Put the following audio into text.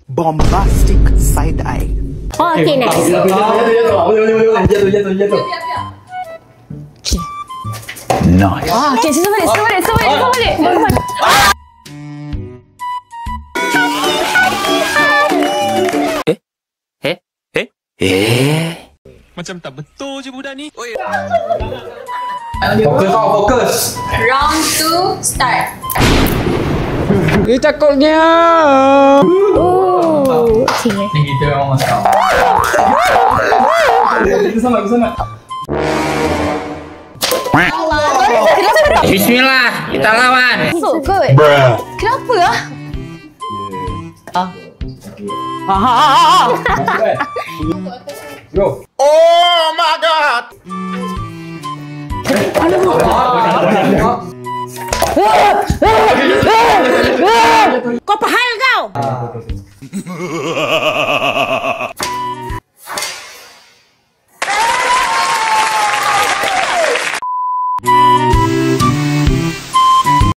Bombastic side eye. Oh, okay, next. Jatuh. Nice. Oh, okay, sisa balik. Macam tak betul je budak ni. Fokus. Round 2, start. Takutnya. Oh, okay. Ni kita memang masak. Kita sama. Bismillah, kita lawan. Masuk kot. Kenapa lah? Go. Oh my god. Kau pahal kau?